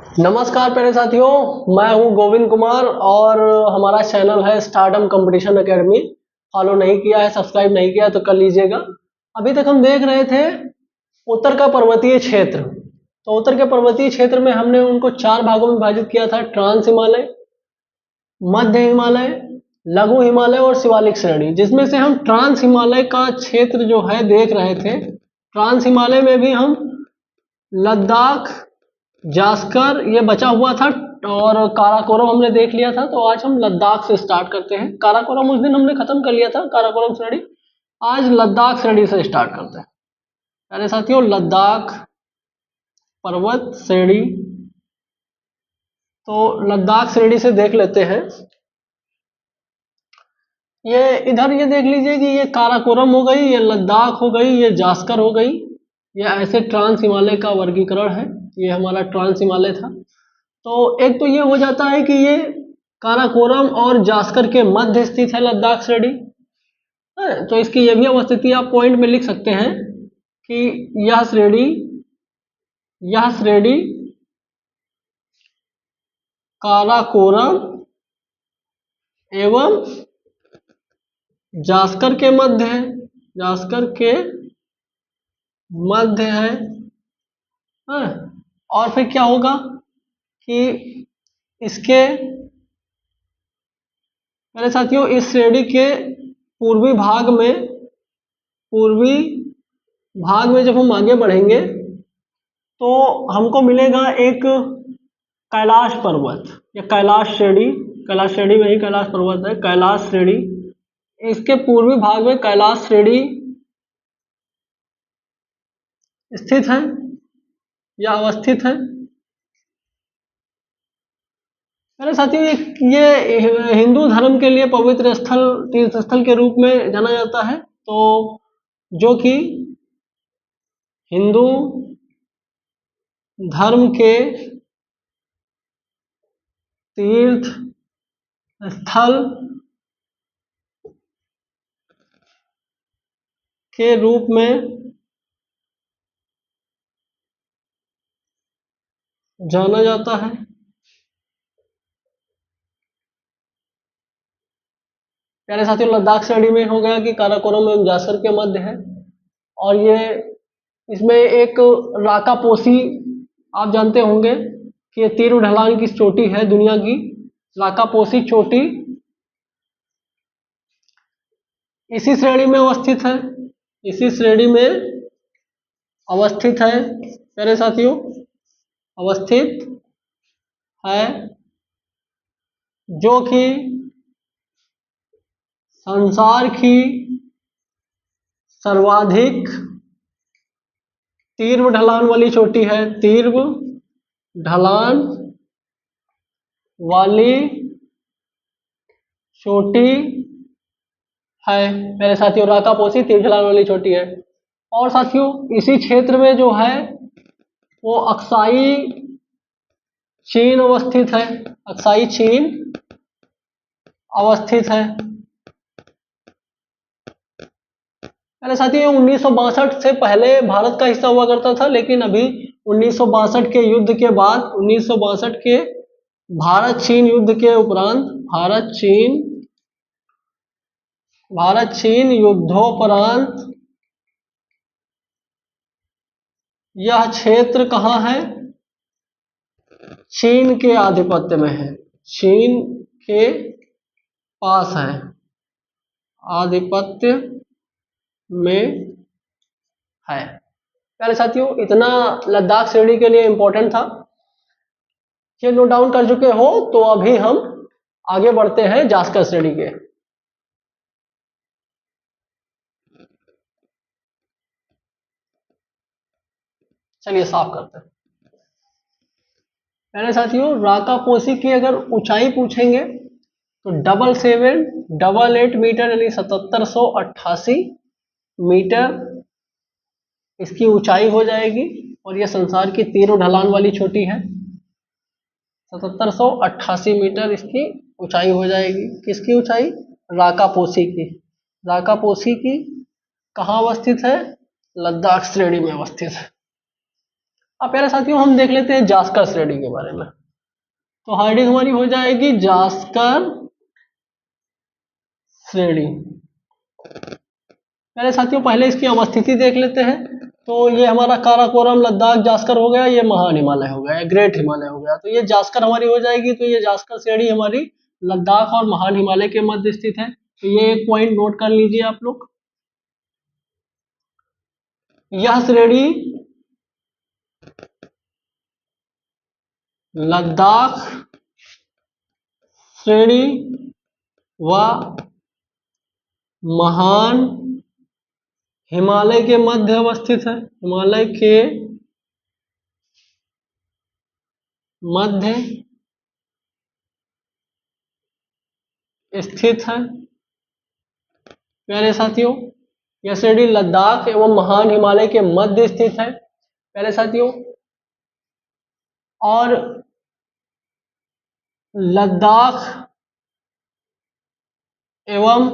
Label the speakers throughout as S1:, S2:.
S1: नमस्कार प्यारे साथियों, मैं हूं गोविंद कुमार और हमारा चैनल है स्टारडम कंपटीशन एकेडमी। फॉलो नहीं किया है, सब्सक्राइब नहीं किया तो कर लीजिएगा। अभी तक हम देख रहे थे उत्तर का पर्वतीय क्षेत्र। तो उत्तर के पर्वतीय क्षेत्र में हमने उनको 4 भागों में विभाजित किया था: ट्रांस हिमालय, मध्य हिमालय, लघु हिमालय और शिवालिक श्रेणी। जिसमें से हम ट्रांस हिमालय का क्षेत्र जो है देख रहे थे। ट्रांस हिमालय में भी हम लद्दाख, जास्कर ये बचा हुआ था और काराकोरम हमने देख लिया था। तो आज हम लद्दाख से स्टार्ट करते हैं। काराकोरम उस दिन हमने खत्म कर लिया था, काराकोरम श्रेणी। आज लद्दाख श्रेणी से स्टार्ट करते हैं। अरे साथियों, लद्दाख पर्वत श्रेणी, तो लद्दाख श्रेणी से देख लेते हैं। ये इधर ये देख लीजिए कि ये काराकोरम हो गई, ये लद्दाख हो गई, ये जास्कर हो गई। ये ऐसे ट्रांस हिमालय का वर्गीकरण है। ये हमारा ट्रांस हिमालय था। तो एक तो ये हो जाता है कि ये काराकोरम और जास्कर के मध्य स्थित है लद्दाख श्रेणी। तो इसकी ये भी अवस्थिति आप पॉइंट में लिख सकते हैं कि यह श्रेणी काराकोरम एवं जास्कर के मध्य है। जास्कर के मध्य है। और फिर क्या होगा कि इसके मेरे साथियों इस श्रेणी के पूर्वी भाग में जब हम आगे बढ़ेंगे तो हमको मिलेगा एक कैलाश पर्वत या कैलाश श्रेणी में ही कैलाश पर्वत है, कैलाश श्रेणी। इसके पूर्वी भाग में कैलाश श्रेणी स्थित है या अवस्थित है। मेरे साथियों ये हिंदू धर्म के लिए पवित्र स्थल, तीर्थ स्थल के रूप में जाना जाता है। तो जो कि हिंदू धर्म के तीर्थ स्थल के रूप में जाना जाता है। प्यारे साथियों, लद्दाख श्रेणी में हो गया कि काराकोरम एवं जासर के मध्य है। और ये इसमें एक राकापोसी, आप जानते होंगे कि ये तीव्र ढलान की चोटी है दुनिया की। राकापोसी चोटी इसी श्रेणी में अवस्थित है। इसी श्रेणी में अवस्थित है प्यारे साथियों, अवस्थित है, जो कि संसार की सर्वाधिक तीव्र ढलान वाली चोटी है। तीव्र ढलान वाली चोटी है मेरे साथियों, राकापोसी तीव्र ढलान वाली चोटी है। और साथियों इसी क्षेत्र में जो है वो अक्साई चीन अवस्थित है। अक्साई चीन अवस्थित है मेरे साथियों। 1962 से पहले भारत का हिस्सा हुआ करता था, लेकिन अभी 1962 के युद्ध के बाद, 1962 के भारत चीन युद्ध के उपरांत, भारत चीन युद्धोपरांत यह क्षेत्र कहाँ है? चीन के आधिपत्य में है, चीन के पास है, आधिपत्य में है। प्यारे साथियों, इतना लद्दाख श्रेणी के लिए इंपॉर्टेंट था। ये नोट डाउन कर चुके हो तो अभी हम आगे बढ़ते हैं जास्कर श्रेणी के। चलिए साफ करते हैं। प्यारे साथियों, राकापोसी की अगर ऊंचाई पूछेंगे तो 778 मीटर यानी 7788 मीटर इसकी ऊंचाई हो जाएगी। और यह संसार की तीव्र ढलान वाली चोटी है। 7788 मीटर इसकी ऊंचाई हो जाएगी। किसकी ऊंचाई? राकापोसी की। राकापोसी की कहाँ अवस्थित है? लद्दाख श्रेणी में अवस्थित है। अब प्यारे साथियों हम देख लेते हैं जास्कर श्रेणी के बारे में। तो हेडिंग हमारी हो जाएगी जास्कर श्रेणी। प्यारे साथियों पहले इसकी अवस्थिति देख लेते हैं। तो ये हमारा काराकोरम, लद्दाख, जास्कर हो गया, ये महान हिमालय हो गया, ग्रेट हिमालय हो गया। तो ये जास्कर हमारी हो जाएगी। तो ये जास्कर श्रेणी हमारी लद्दाख और महान हिमालय के मध्य स्थित है। तो ये एक पॉइंट नोट कर लीजिए आप लोग। यह श्रेणी लद्दाख श्रेणी व महान हिमालय के मध्य अवस्थित है। हिमालय के मध्य स्थित है। प्यारे साथियों यह श्रेणी लद्दाख एवं महान हिमालय के मध्य स्थित है। प्यारे साथियों और लद्दाख एवं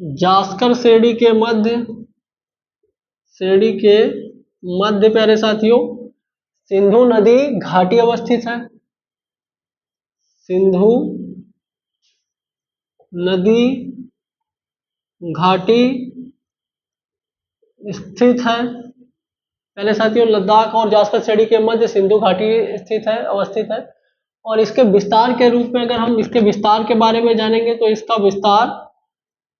S1: जास्कर श्रेणी के मध्य प्यारे साथियों सिंधु नदी घाटी अवस्थित है। सिंधु नदी घाटी स्थित है। पहले साथियों लद्दाख और जास्कर श्रेणी के मध्य सिंधु घाटी स्थित है, अवस्थित है। और इसके विस्तार के रूप में अगर हम इसके विस्तार के बारे में जानेंगे तो इसका विस्तार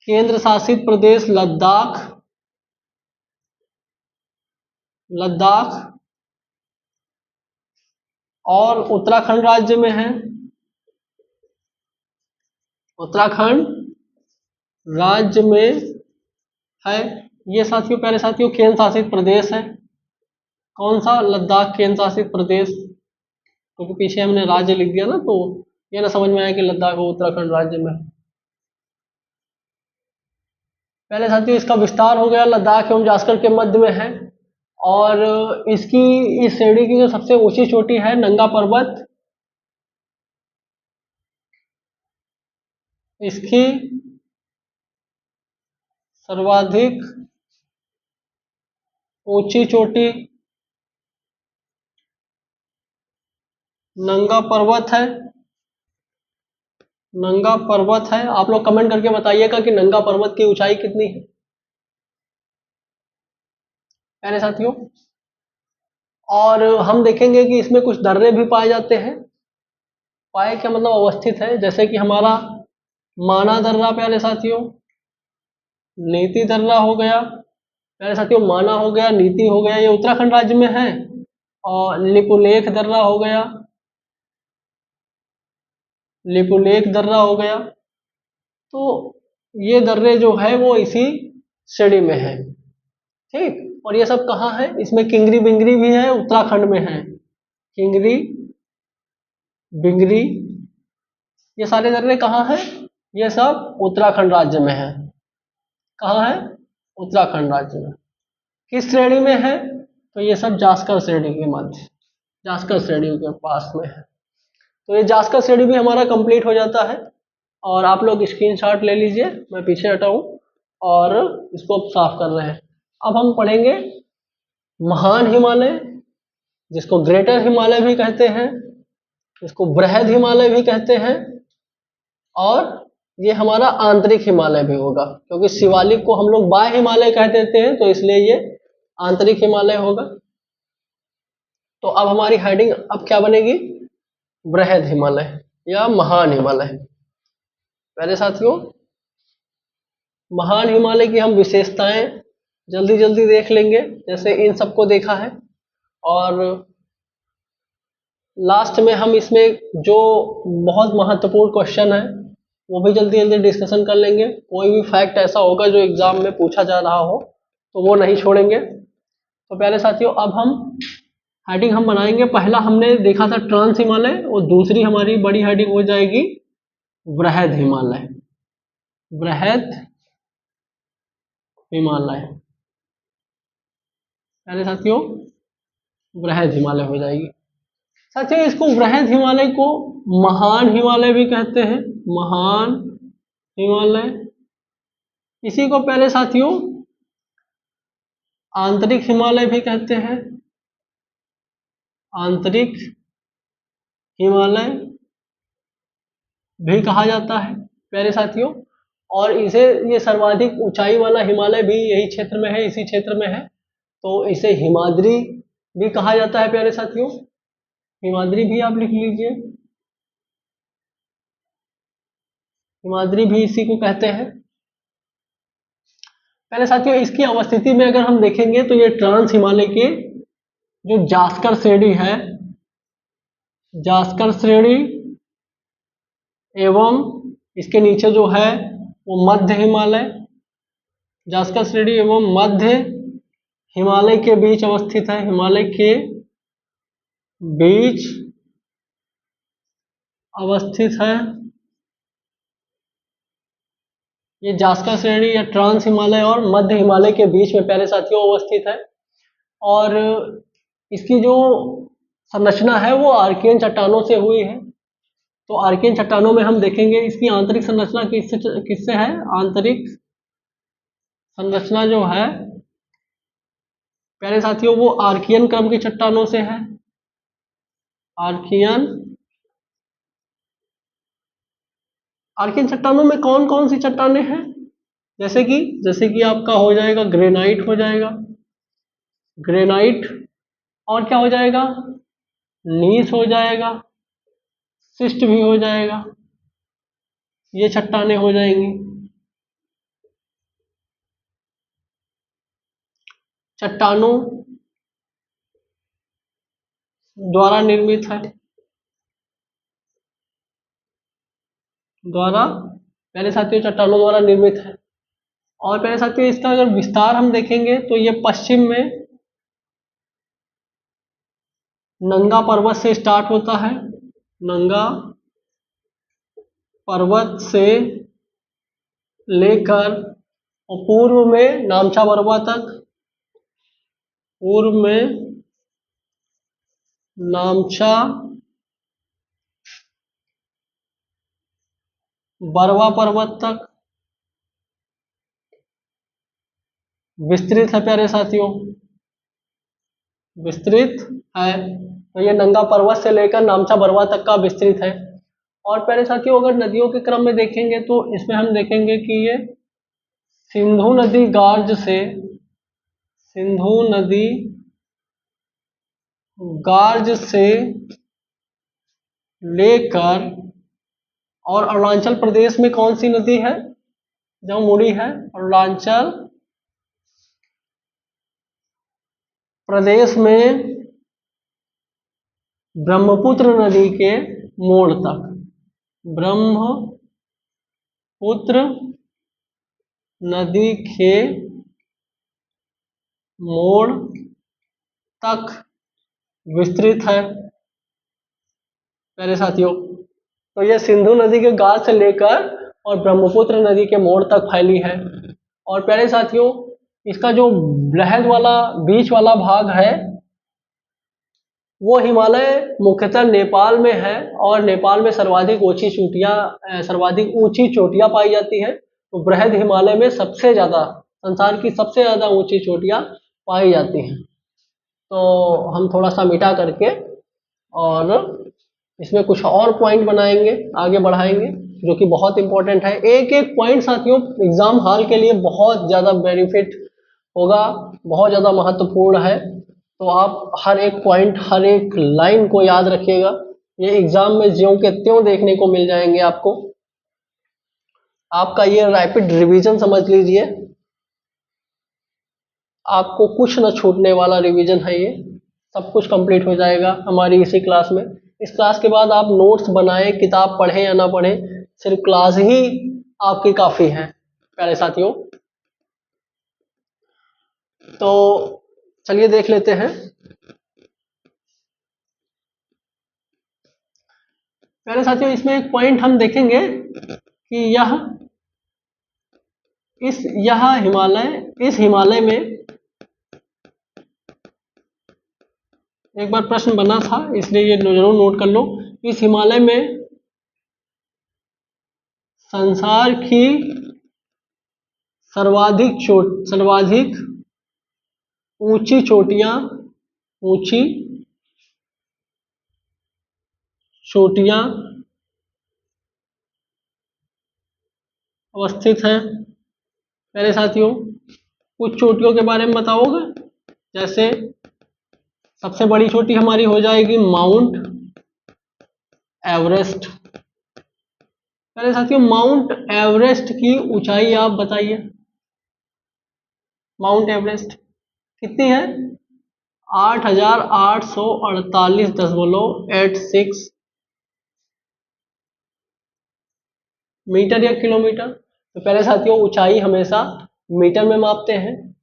S1: केंद्र शासित प्रदेश लद्दाख और उत्तराखंड राज्य में है। उत्तराखंड राज्य में है। ये साथियों प्यारे साथियों केंद्र शासित प्रदेश है। कौन सा? लद्दाख केंद्र शासित प्रदेश। क्योंकि पीछे हमने राज्य लिख दिया ना, तो ये ना समझ में आया कि लद्दाख वो उत्तराखंड राज्य में। पहले साथियों इसका विस्तार हो गया, लद्दाख एवं जास्कर के मध्य में है। और इसकी इस श्रेणी की जो सबसे ऊंची चोटी है नंगा पर्वत, इसकी सर्वाधिक ऊंची चोटी नंगा पर्वत है। नंगा पर्वत है। आप लोग कमेंट करके बताइएगा कि नंगा पर्वत की ऊंचाई कितनी है प्यारे साथियों। और हम देखेंगे कि इसमें कुछ दर्रे भी पाए जाते हैं। पाए क्या मतलब अवस्थित है, जैसे कि हमारा माना दर्रा प्यारे साथियों, नीति दर्रा हो गया प्यारे साथियों, माना हो गया, नीति हो गया, ये उत्तराखंड राज्य में है। और लिपुलेख दर्रा हो गया, लिपुलेख दर्रा हो गया। तो ये दर्रे जो है वो इसी श्रेणी में है। ठीक, और ये सब कहाँ है? इसमें किंगरी बिंगरी भी है, उत्तराखंड में है। किंगरी बिंगरी ये सारे दर्रे कहाँ हैं? ये सब उत्तराखंड राज्य में है। कहाँ है? उत्तराखंड राज्य में। किस श्रेणी में है? तो ये सब जास्कर श्रेणी के मध्य, जास्कर श्रेणी के पास में है। तो ये जास्कर श्रेणी भी हमारा कंप्लीट हो जाता है। और आप लोग स्क्रीनशॉट ले लीजिए, मैं पीछे हटा हूँ और इसको साफ कर रहे हैं। अब हम पढ़ेंगे महान हिमालय, जिसको ग्रेटर हिमालय भी कहते हैं, इसको बृहद हिमालय भी कहते हैं। और ये हमारा आंतरिक हिमालय भी होगा, क्योंकि शिवालिक को हम लोग बाह्य हिमालय कह देते हैं, तो इसलिए ये आंतरिक हिमालय होगा। तो अब हमारी हेडिंग अब क्या बनेगी? बृहद हिमालय या महान हिमालय। पहले साथियों महान हिमालय की हम विशेषताएं जल्दी जल्दी देख लेंगे, जैसे इन सबको देखा है। और लास्ट में हम इसमें जो बहुत महत्वपूर्ण क्वेश्चन है वो भी जल्दी जल्दी डिस्कशन कर लेंगे। कोई भी फैक्ट ऐसा होगा जो एग्जाम में पूछा जा रहा हो तो वो नहीं छोड़ेंगे। तो प्यारे साथियों अब हम हेडिंग हम बनाएंगे। पहला हमने देखा था ट्रांस हिमालय, और दूसरी हमारी बड़ी हेडिंग हो जाएगी बृहद हिमालय। बृहद हिमालय प्यारे साथियों बृहद हिमालय हो जाएगी। साथियों इसको बृहद हिमालय को महान हिमालय भी कहते हैं, महान हिमालय। इसी को पहले साथियों आंतरिक हिमालय भी कहते हैं, आंतरिक हिमालय भी कहा जाता है प्यारे साथियों। और इसे ये सर्वाधिक ऊंचाई वाला हिमालय भी यही क्षेत्र में है, इसी क्षेत्र में है, तो इसे हिमाद्री भी कहा जाता है प्यारे साथियों। हिमाद्री भी आप लिख लीजिए, हिमाद्री भी इसी को कहते हैं। पहले साथियों इसकी अवस्थिति में अगर हम देखेंगे तो ये ट्रांस हिमालय के जो जास्कर श्रेणी है, जास्कर श्रेणी एवं इसके नीचे जो है वो मध्य हिमालय, जास्कर श्रेणी एवं मध्य हिमालय के बीच अवस्थित है, हिमालय के बीच अवस्थित है। ये जास्कर श्रेणी या ट्रांस हिमालय और मध्य हिमालय के बीच में प्यारे साथियों अवस्थित है। और इसकी जो संरचना है वो आर्कियन चट्टानों से हुई है। तो आर्कियन चट्टानों में हम देखेंगे इसकी आंतरिक संरचना किससे है। आंतरिक संरचना जो है प्यारे साथियों वो आर्कियन क्रम की चट्टानों से है। आर्कियन चट्टानों में कौन कौन सी चट्टानें हैं, जैसे कि आपका हो जाएगा ग्रेनाइट हो जाएगा, ग्रेनाइट, और क्या हो जाएगा, नीस हो जाएगा, शिस्ट भी हो जाएगा, ये चट्टानें हो जाएंगी। चट्टानों द्वारा निर्मित है, द्वारा पहले साथियों चट्टानों द्वारा निर्मित है। और पहले साथियों इसका अगर विस्तार हम देखेंगे तो ये पश्चिम में नंगा पर्वत से स्टार्ट होता है, नंगा पर्वत से लेकर और पूर्व में नामचा बरवा तक, पूर्व में नामचा बरवा पर्वत तक विस्तृत है प्यारे साथियों, विस्तृत है। तो ये नंगा पर्वत से लेकर नामचा बरवा तक का विस्तृत है। और प्यारे साथियों अगर नदियों के क्रम में देखेंगे तो इसमें हम देखेंगे कि ये सिंधु नदी गार्ज से, सिंधु नदी गार्ज से लेकर, और अरुणाचल प्रदेश में कौन सी नदी है जो मुड़ी है, अरुणाचल प्रदेश में ब्रह्मपुत्र नदी के मोड़ तक, ब्रह्मपुत्र नदी के मोड़ तक विस्तृत है प्यारे साथियों। तो यह सिंधु नदी के गाल से लेकर और ब्रह्मपुत्र नदी के मोड़ तक फैली है। और प्यारे साथियों इसका जो बृहद वाला बीच वाला भाग है वो हिमालय मुख्यतः नेपाल में है, और नेपाल में सर्वाधिक ऊंची चोटियां पाई जाती है। तो बृहद हिमालय में सबसे ज़्यादा, संसार की सबसे ज़्यादा ऊंची चोटियां पाई जाती हैं। तो हम थोड़ा सा मिटा करके और इसमें कुछ और पॉइंट बनाएंगे, आगे बढ़ाएंगे, जो कि बहुत इंपॉर्टेंट है। एक एक पॉइंट साथियों एग्जाम हॉल के लिए बहुत ज़्यादा बेनिफिट होगा, बहुत ज़्यादा महत्वपूर्ण है। तो आप हर एक पॉइंट, हर एक लाइन को याद रखिएगा। ये एग्जाम में ज्यों के त्यों देखने को मिल जाएंगे आपको। आपका ये रैपिड रिवीजन समझ लीजिए, आपको कुछ न छूटने वाला रिवीजन है ये, सब कुछ कंप्लीट हो जाएगा हमारी इसी क्लास में। इस क्लास के बाद आप नोट्स बनाएं, किताब पढ़ें या ना पढ़ें, सिर्फ क्लास ही आपकी काफ़ी है प्यारे साथियों। तो चलिए देख लेते हैं। प्यारे साथियों इसमें एक पॉइंट हम देखेंगे कि इस हिमालय में एक बार प्रश्न बना था, इसलिए ये जरूर नोट कर लो। इस हिमालय में संसार की सर्वाधिक ऊंची चोटियां अवस्थित हैं। मेरे साथियों, कुछ चोटियों के बारे में बताओगे? जैसे सबसे बड़ी चोटी हमारी हो जाएगी माउंट एवरेस्ट। मेरे साथियों, माउंट एवरेस्ट की ऊंचाई आप बताइए। माउंट एवरेस्ट कितनी है? 8,848.86 मीटर या किलोमीटर। तो प्यारे साथियों, ऊंचाई हमेशा मीटर में मापते हैं।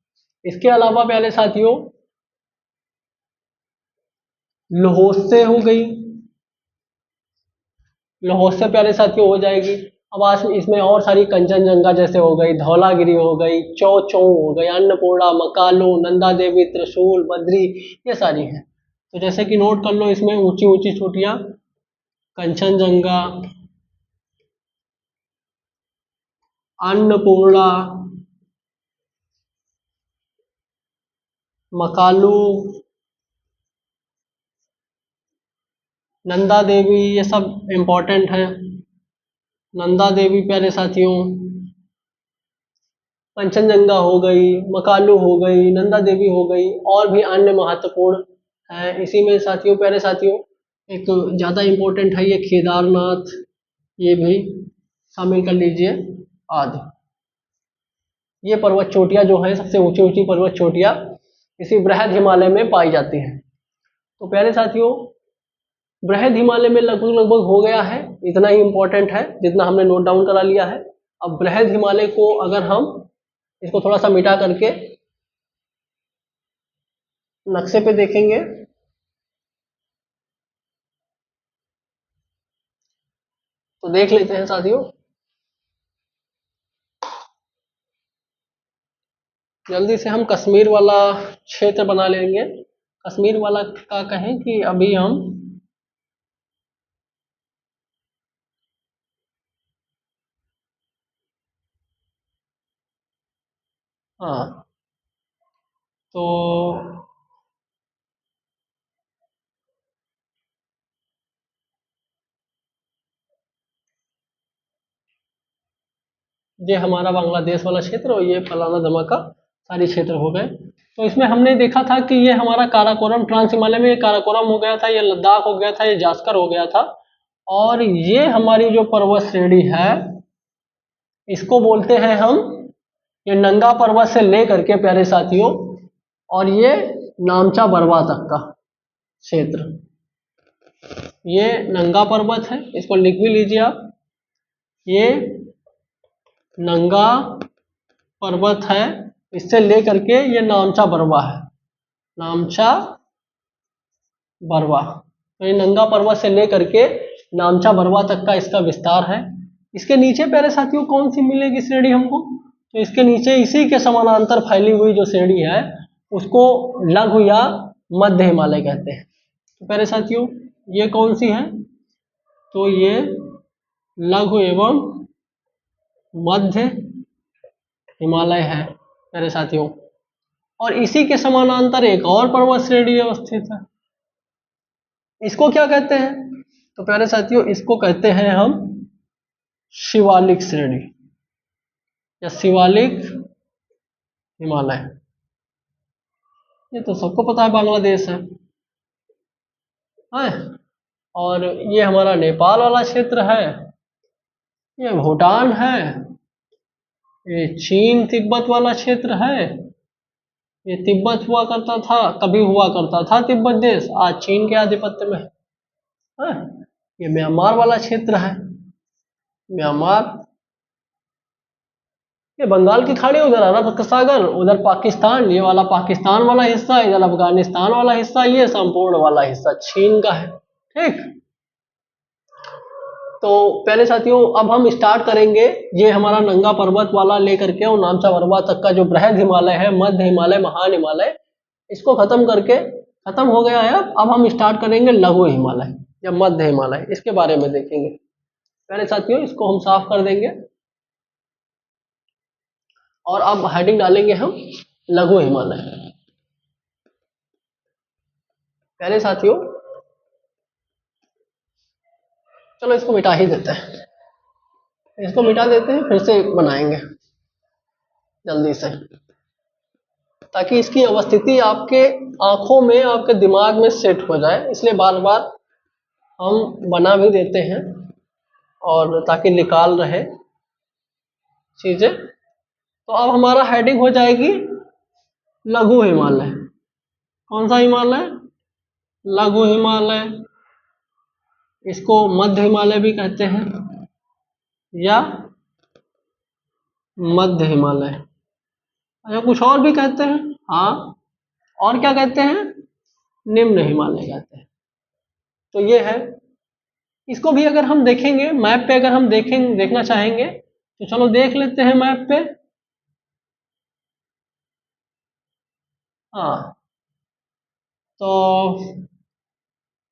S1: इसके अलावा प्यारे साथियों, लहोस्से हो गई। लहोस्से प्यारे साथियों हो जाएगी। अब आज इसमें और सारी कंचनजंगा जैसे हो गई, धौलागिरी हो गई, चौ चौ हो गई, अन्नपूर्णा, मकालू, नंदा देवी, त्रिशूल, बद्री, ये सारी हैं। तो जैसे कि नोट कर लो, इसमें ऊंची ऊंची चोटियां कंचनजंगा, अन्नपूर्णा, मकालू, नंदा देवी, ये सब इम्पोर्टेंट है। नंदा देवी प्यारे साथियों, कंचनजंगा हो गई, मकालू हो गई, नंदा देवी हो गई, और भी अन्य महत्वपूर्ण है। इसी में साथियों, प्यारे साथियों, एक ज़्यादा इम्पोर्टेंट है ये केदारनाथ, ये भी शामिल कर लीजिए आदि। ये पर्वत चोटियाँ जो हैं, सबसे ऊंची ऊंची पर्वत चोटियाँ इसी बृहद हिमालय में पाई जाती हैं। तो प्यारे साथियों, बृहद हिमालय में लगभग लगभग हो गया है। इतना ही इम्पोर्टेंट है जितना हमने नोट डाउन करा लिया है। अब बृहद हिमालय को अगर हम इसको थोड़ा सा मिटा करके नक्शे पे देखेंगे, तो देख लेते हैं साथियों। जल्दी से हम कश्मीर वाला क्षेत्र बना लेंगे। कश्मीर वाला का कहें कि अभी हम हाँ, तो ये हमारा बांग्लादेश वाला क्षेत्र और ये फलाना धमाका सारी क्षेत्र हो गए। तो इसमें हमने देखा था कि ये हमारा काराकोरम, ट्रांस हिमालय में ये काराकोरम हो गया था, ये लद्दाख हो गया था, ये जास्कर हो गया था। और ये हमारी जो पर्वत श्रेणी है, इसको बोलते हैं हम, ये नंगा पर्वत से लेकर के प्यारे साथियों, और ये नामचा बरवा तक का क्षेत्र, ये नंगा पर्वत है। इसको लिख भी लीजिए आप। ये नंगा पर्वत है, इससे लेकर के ये नामचा बरवा है, नामचा बरवा। तो ये नंगा पर्वत से लेकर के नामचा बरवा तक का इसका विस्तार है। इसके नीचे प्यारे साथियों कौन सी मिलेगी श्रेणी हमको? तो इसके नीचे इसी के समानांतर फैली हुई जो श्रेणी है, उसको लघु या मध्य हिमालय कहते हैं। तो प्यारे साथियों, ये कौन सी है? तो ये लघु एवं मध्य हिमालय है प्यारे साथियों। और इसी के समानांतर एक और पर्वत श्रेणी अवस्थित है। इसको क्या कहते हैं? तो प्यारे साथियों, इसको कहते हैं हम शिवालिक श्रेणी या शिवालिक हिमालय। ये तो सबको पता है बांग्लादेश है। और ये हमारा नेपाल वाला क्षेत्र है, ये भूटान है, ये चीन तिब्बत वाला क्षेत्र है, ये तिब्बत हुआ करता था, कभी हुआ करता था तिब्बत देश, आज चीन के आधिपत्य में है। ये म्यांमार वाला क्षेत्र है, म्यांमार, ये बंगाल की खाड़ी, उधर अरब सागर, उधर पाकिस्तान, ये वाला पाकिस्तान वाला हिस्सा, इधर अफगानिस्तान वाला हिस्सा, ये संपूर्ण वाला हिस्सा चीन का है। ठीक, तो पहले साथियों, अब हम स्टार्ट करेंगे ये हमारा नंगा पर्वत वाला लेकर के और नामचा बरवा तक का जो बृहद हिमालय है, मध्य हिमालय, महान हिमालय, इसको खत्म करके, खत्म हो गया है। अब हम स्टार्ट करेंगे लघु हिमालय या मध्य हिमालय, इसके बारे में देखेंगे। पहले साथियों, इसको हम साफ कर देंगे और अब हेडिंग डालेंगे हम लघु हिमालय। पहले साथियों, चलो इसको मिटा ही देते हैं, इसको मिटा देते हैं, फिर से बनाएंगे जल्दी से, ताकि इसकी अवस्थिति आपके आंखों में, आपके दिमाग में सेट हो जाए। इसलिए बार बार हम बना भी देते हैं, और ताकि निकाल रहे चीजें। तो अब हमारा हेडिंग हो जाएगी लघु हिमालय। कौन सा हिमालय? लघु हिमालय। इसको मध्य हिमालय भी कहते हैं, या मध्य हिमालय, अच्छा कुछ और भी कहते हैं, हाँ, और क्या कहते हैं? निम्न हिमालय कहते हैं। तो ये है। इसको भी अगर हम देखेंगे मैप पे, अगर हम देखना चाहेंगे तो चलो देख लेते हैं मैप पे। हाँ, तो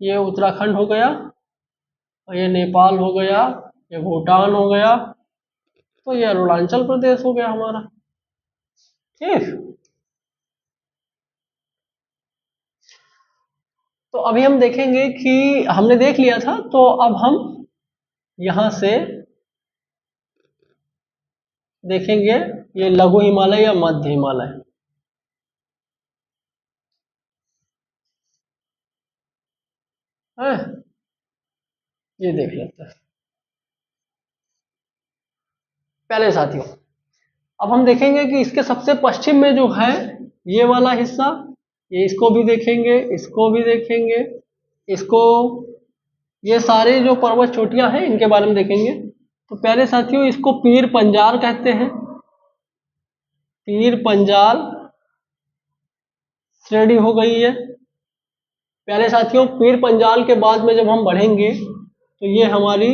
S1: ये उत्तराखंड हो गया, और ये नेपाल हो गया, ये भूटान हो गया, तो ये अरुणाचल प्रदेश हो गया हमारा। ठीक, तो अभी हम देखेंगे कि हमने देख लिया था, तो अब हम यहां से देखेंगे ये लघु हिमालय या मध्य हिमालय। है, ये देख लेते हैं पहले साथियों। अब हम देखेंगे कि इसके सबसे पश्चिम में जो है ये वाला हिस्सा, ये इसको भी देखेंगे, इसको भी देखेंगे, इसको, ये सारे जो पर्वत चोटियां हैं इनके बारे में देखेंगे। तो पहले साथियों इसको पीर पंजाल कहते हैं, पीर पंजाल श्रेणी हो गई है। पहले साथियों पीर पंजाल के बाद में जब हम बढ़ेंगे तो ये हमारी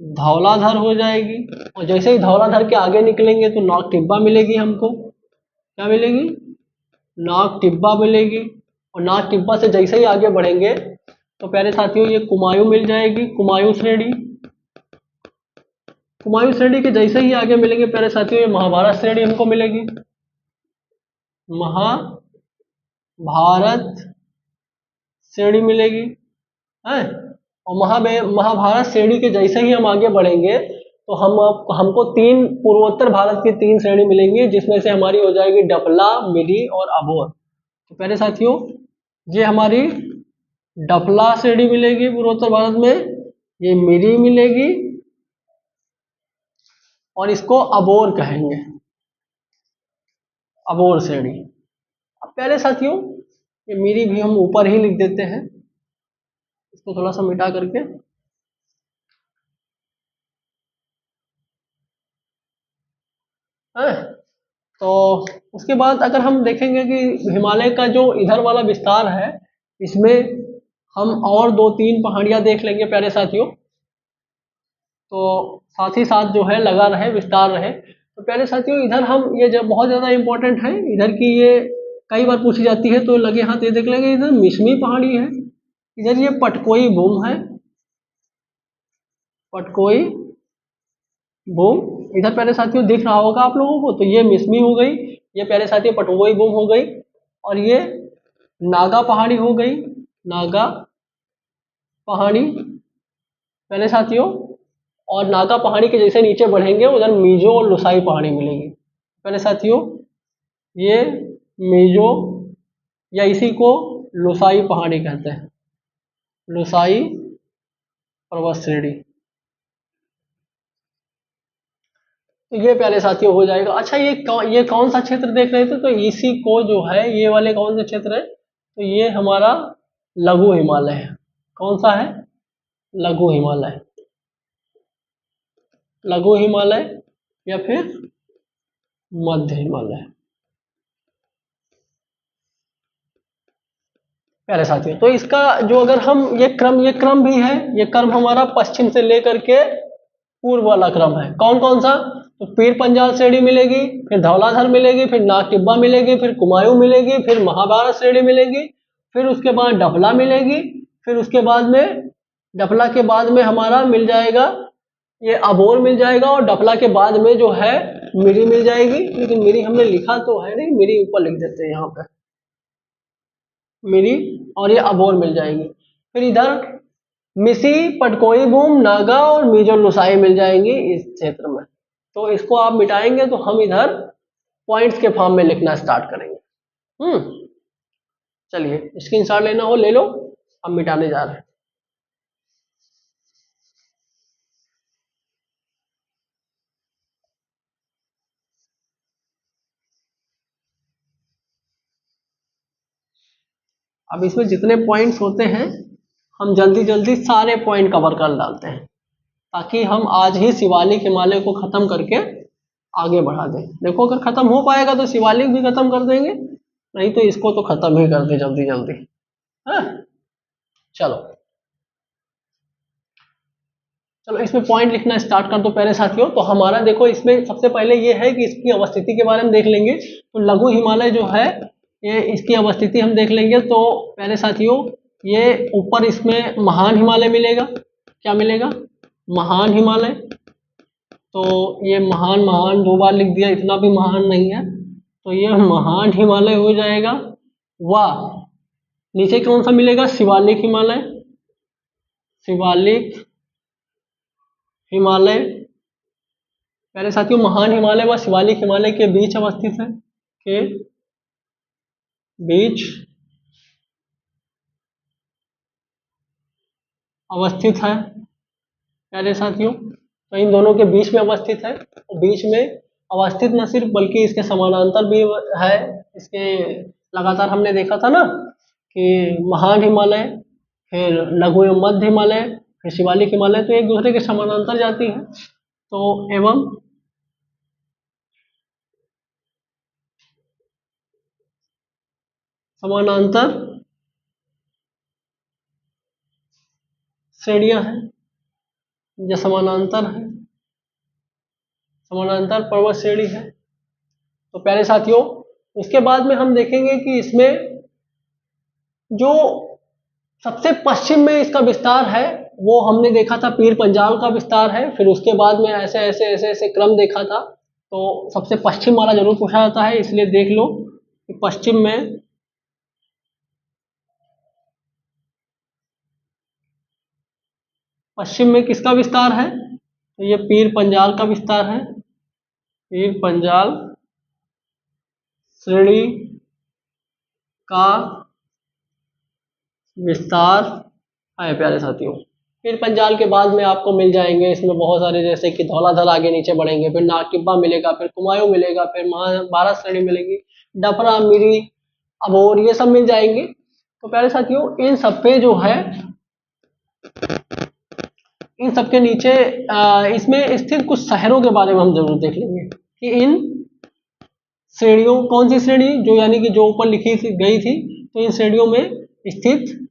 S1: धौलाधर हो जाएगी, और जैसे ही धौलाधर के आगे निकलेंगे तो नाग टिब्बा मिलेगी हमको। क्या मिलेगी? नाग टिब्बा मिलेगी। और नाग टिब्बा से जैसे ही आगे बढ़ेंगे तो पहले साथियों ये कुमायूं मिल जाएगी, कुमायूं श्रेणी। कुमायूं श्रेणी के जैसे ही आगे मिलेंगे पहले साथियों ये महाभारत श्रेणी हमको मिलेगी, महाभारत श्रेणी मिलेगी है। और महाभारत श्रेणी के जैसे ही हम आगे बढ़ेंगे तो हमको तीन पूर्वोत्तर भारत की तीन श्रेणी मिलेंगी, जिसमें से हमारी हो जाएगी डफला, मिरी और अबोर। तो पहले साथियों ये हमारी डफला श्रेणी मिलेगी पूर्वोत्तर भारत में, ये मिरी मिलेगी, और इसको अबोर कहेंगे, अबोर श्रेणी। अब पहले साथियों ये मिरी भी हम ऊपर ही लिख देते हैं, इसको थोड़ा सा मिटा करके। है, तो उसके बाद अगर हम देखेंगे कि हिमालय का जो इधर वाला विस्तार है, इसमें हम और दो तीन पहाड़ियां देख लेंगे पहले साथियों, तो साथ ही साथ जो है लगा रहे, विस्तार रहे। तो पहले साथियों इधर हम, ये जब बहुत ज़्यादा इंपॉर्टेंट है इधर की, ये कई बार पूछी जाती है, तो लगे हाथ ये देख लेंगे, इधर मिसमी पहाड़ी है, इधर ये पटकोई भूम है, पटकोई भूम इधर पहले साथियों दिख रहा होगा आप लोगों को। तो ये मिसमी हो गई, ये पहले साथियों पटकोई भूम हो गई, और ये नागा पहाड़ी हो गई, नागा पहाड़ी पहले साथियों। और नागा पहाड़ी के जैसे नीचे बढ़ेंगे उधर मीजो और लुसाई पहाड़ी मिलेगी पहले साथियों, ये मीजो या इसी को लुसाई पहाड़ी कहते हैं, लुसाई पर्वत श्रेणी। तो ये पहले साथियों हो जाएगा। अच्छा ये कौन सा क्षेत्र देख रहे थे? तो इसी को जो है, ये वाले कौन से क्षेत्र है? तो ये हमारा लघु हिमालय है। कौन सा है? लघु हिमालय, लघु हिमालय या फिर मध्य हिमालय पहले साथियों। तो इसका जो अगर हम ये क्रम भी है, ये क्रम हमारा पश्चिम से लेकर के पूर्व वाला क्रम है। कौन कौन सा? तो पीर पंजाल श्रेणी मिलेगी, फिर धौलाधर मिलेगी, फिर नाग टिब्बा मिलेगी, फिर कुमायूं मिलेगी, फिर महाभारत श्रेणी मिलेगी, फिर उसके बाद डफला मिलेगी, फिर उसके बाद में डफला के बाद में हमारा मिल जाएगा ये अबोर मिल जाएगा, और डफला के बाद में जो है मिरी मिल जाएगी। लेकिन मिरी हमने लिखा तो है नहीं, मिरी ऊपर लिख देते हैं यहाँ पे, मिरी, और ये अबोर मिल जाएगी। फिर इधर मिसी, पटकोई-बूम, नागा और मीजो लुसाई मिल जाएंगी इस क्षेत्र में। तो इसको आप मिटाएंगे तो हम इधर पॉइंट्स के फॉर्म में लिखना स्टार्ट करेंगे। चलिए स्क्रीनशॉट लेना हो ले लो, हम मिटाने जा रहे हैं। अब इसमें जितने पॉइंट्स होते हैं हम जल्दी जल्दी सारे पॉइंट कवर कर डालते हैं ताकि हम आज ही शिवालिक हिमालय को खत्म करके आगे बढ़ा दें। देखो अगर खत्म हो पाएगा तो शिवालिक भी खत्म कर देंगे, नहीं तो इसको तो खत्म ही कर दे जल्दी जल्दी। हाँ चलो चलो इसमें पॉइंट लिखना स्टार्ट कर दो पहले साथियों। तो हमारा देखो इसमें सबसे पहले ये है कि इसकी अवस्थिति के बारे में देख लेंगे। तो लघु हिमालय जो है ये इसकी अवस्थिति हम देख लेंगे। तो पहले साथियों ये ऊपर इसमें महान हिमालय मिलेगा। क्या मिलेगा? महान हिमालय। तो ये महान महान दो बार लिख दिया, इतना भी महान नहीं है, तो ये महान हिमालय हो जाएगा। वाह, नीचे कौन सा मिलेगा? शिवालिक हिमालय। शिवालिक हिमालय पहले साथियों महान हिमालय व शिवालिक हिमालय के बीच अवस्थित है। के बीच अवस्थित है प्यारे साथियों। तो इन दोनों के बीच में अवस्थित है। तो बीच में अवस्थित न सिर्फ बल्कि इसके समानांतर भी है। इसके लगातार हमने देखा था ना कि महान हिमालय, फिर लघु एवं मध्य हिमालय, फिर शिवालिक हिमालय, तो एक दूसरे के समानांतर जाती है। तो एवं समानांतर श्रेणियां हैं, जो समानांतर है, समानांतर पर्वत श्रेणी है। तो प्यारे साथियों उसके बाद में हम देखेंगे कि इसमें जो सबसे पश्चिम में इसका विस्तार है वो हमने देखा था पीर पंजाल का विस्तार है। फिर उसके बाद में ऐसे ऐसे ऐसे ऐसे क्रम देखा था। तो सबसे पश्चिम वाला जरूर पूछा जाता है, इसलिए देख लो कि पश्चिम में किसका विस्तार है? तो ये पीर पंजाल का विस्तार है। पीर पंजाल श्रेणी का विस्तार है प्यारे साथियों। फिर पंजाल के बाद में आपको मिल जाएंगे इसमें बहुत सारे, जैसे कि धौलाधर आगे नीचे बढ़ेंगे, फिर नागटिब्बा मिलेगा, फिर कुमायूं मिलेगा, फिर महाभारत श्रेणी मिलेगी, डफरा, मिरी, अबोर, ये सब मिल जाएंगे। तो प्यारे साथियों इन सब पे जो है, इन सब के नीचे इसमें स्थित कुछ शहरों के बारे में हम जरूर देख लेंगे कि इन श्रेणियों, कौन सी श्रेणी, जो यानी कि जो ऊपर लिखी गई थी, तो इन श्रेणियों में स्थित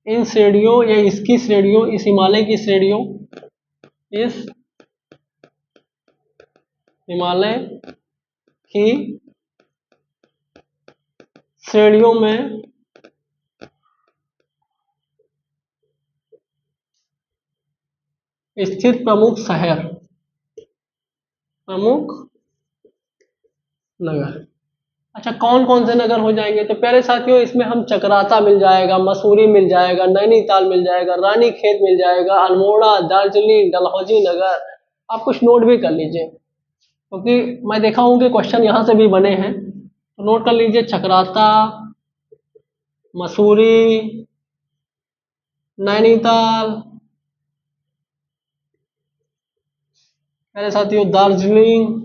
S1: इन श्रेणियों या इसकी श्रेणियों, इस हिमालय की श्रेणियों, इस हिमालय की श्रेणियों में स्थित प्रमुख शहर, प्रमुख नगर। अच्छा कौन कौन से नगर हो जाएंगे? तो प्यारे साथियों इसमें हम चकराता मिल जाएगा, मसूरी मिल जाएगा, नैनीताल मिल जाएगा, रानीखेत मिल जाएगा, अल्मोड़ा, दार्जिलिंग, डलहौजी नगर। आप कुछ नोट भी कर लीजिए क्योंकि मैं देखा हूं कि क्वेश्चन यहाँ से भी बने हैं, तो नोट कर लीजिए। चकराता, मसूरी, नैनीताल, प्यारे साथियों दार्जिलिंग,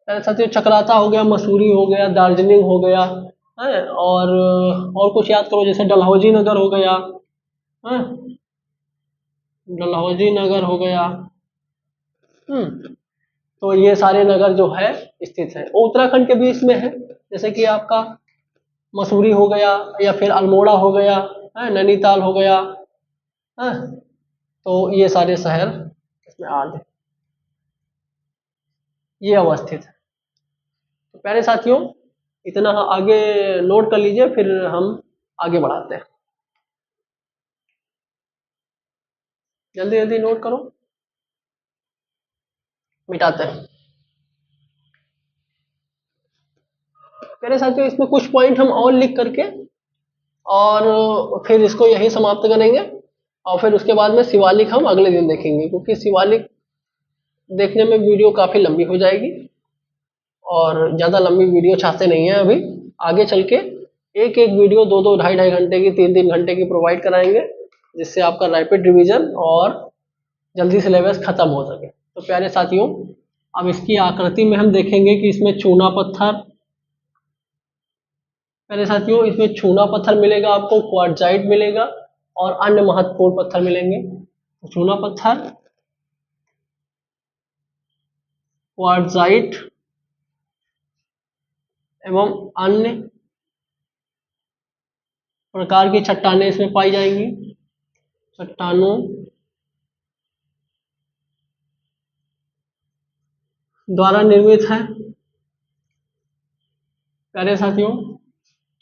S1: प्यारे साथियों चकराता हो गया, मसूरी हो गया, दार्जिलिंग हो गया है, और कुछ याद करो, जैसे डलहौजी नगर हो गया है, डलहौजी नगर हो गया। तो ये सारे नगर जो है स्थित है, वो उत्तराखंड के बीच में है। जैसे कि आपका मसूरी हो गया, या फिर अल्मोड़ा हो गया है, नैनीताल हो गया है, तो ये सारे शहर इसमें आ गए, ये अवस्थित है। तो प्यारे साथियों इतना आगे नोट कर लीजिए, फिर हम आगे बढ़ाते हैं। जल्दी जल्दी नोट करो। मिटाते हैं। मेरे साथियों इसमें कुछ पॉइंट हम और लिख करके और फिर इसको यही समाप्त करेंगे, और फिर उसके बाद में शिवालिक हम अगले दिन देखेंगे, क्योंकि शिवालिक देखने में वीडियो काफ़ी लंबी हो जाएगी और ज़्यादा लंबी वीडियो चाहते नहीं हैं अभी। आगे चल के एक एक वीडियो 2-2, 2.5-2.5 घंटे की, 3-3 घंटे की प्रोवाइड कराएंगे, जिससे आपका रैपिड रिवीजन और जल्दी सिलेबस खत्म हो सके। तो प्यारे साथियों, अब इसकी आकृति में हम देखेंगे कि इसमें चूना पत्थर, प्यारे साथियों इसमें चूना पत्थर मिलेगा आपको, क्वार्टजाइट मिलेगा और अन्य महत्वपूर्ण पत्थर मिलेंगे। चूना पत्थर, क्वार्टजाइट एवं अन्य प्रकार की चट्टानें इसमें पाई जाएंगी। चट्टानों द्वारा निर्मित है। प्यारे साथियों,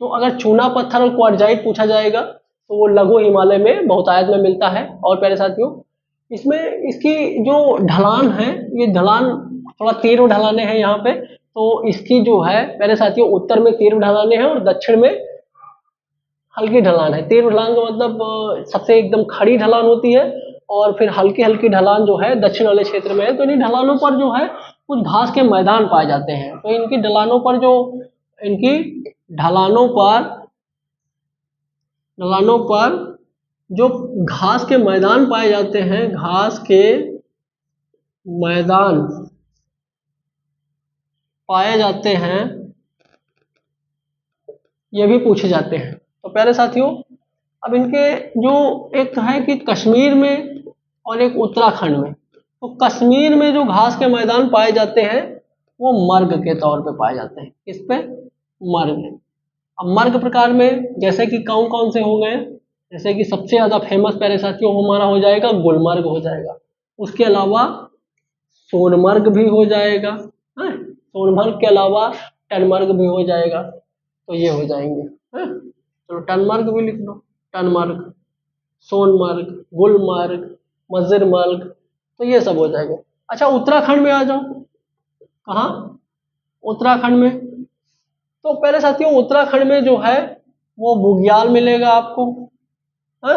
S1: तो अगर चूना पत्थर और क्वार्टजाइट पूछा जाएगा तो वो लघु हिमालय में बहुतायत में मिलता है। और प्यारे साथियों इसमें इसकी जो ढलान है, ये ढलान थोड़ा तीव्र ढलाने हैं यहाँ पे, तो इसकी जो है प्यारे साथियों उत्तर में तीव्र ढलाने हैं और दक्षिण में हल्की ढलान है। तीव्र ढलान का मतलब सबसे एकदम खड़ी ढलान होती है, और फिर हल्की हल्की ढलान जो है दक्षिण वाले क्षेत्र में है। तो इन ढलानों पर जो है कुछ घास के मैदान पाए जाते हैं। तो इनकी ढलानों पर जो इनकी ढलानों पर जो घास के मैदान पाए जाते हैं, घास के मैदान पाए जाते हैं, ये भी पूछे जाते हैं। तो प्यारे साथियों अब इनके जो एक है कि कश्मीर में और एक उत्तराखंड में, तो कश्मीर में जो घास के मैदान पाए जाते हैं वो मर्ग के तौर पे पाए जाते हैं। किस पे? मर्ग। अब मर्ग प्रकार में जैसे कि कौन कौन से हो गए, जैसे कि सबसे ज़्यादा फेमस प्यारे साथियों हमारा हो जाएगा गुलमर्ग हो जाएगा, उसके अलावा सोनमर्ग भी हो जाएगा, है? सोनमर्ग के अलावा टनमर्ग भी हो जाएगा। तो ये हो जाएंगे, है? चलो टनमर्ग भी लिख लो, टनमर्ग, सोनमर्ग, गुलमर्ग, मजरमर्ग, तो ये सब हो जाएगा। अच्छा उत्तराखंड में आ जाओ। कहाँ? उत्तराखंड में। तो पहले साथियों उत्तराखंड में जो है वो बुग्याल मिलेगा आपको, है?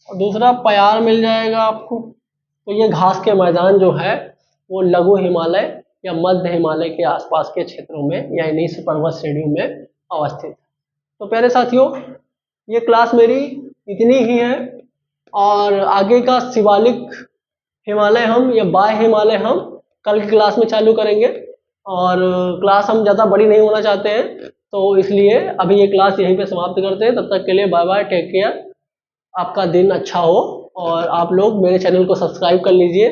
S1: और दूसरा प्यार मिल जाएगा आपको। तो ये घास के मैदान जो है वो लघु हिमालय या मध्य हिमालय के आसपास के क्षेत्रों में या इन्हीं से पर्वत श्रेणियों में अवस्थित है। तो प्यारे साथियों ये क्लास मेरी इतनी ही है, और आगे का शिवालिक हिमालय हम या बाह्य हिमालय हम कल की क्लास में चालू करेंगे। और क्लास हम ज़्यादा बड़ी नहीं होना चाहते हैं, तो इसलिए अभी ये क्लास यहीं पे समाप्त करते हैं। तब तक के लिए बाय बाय, टेक केयर, आपका दिन अच्छा हो। और आप लोग मेरे चैनल को सब्सक्राइब कर लीजिए,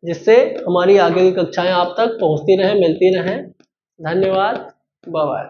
S1: जिससे हमारी आगे की कक्षाएं आप तक पहुंचती रहें, मिलती रहें। धन्यवाद, बाय बाय।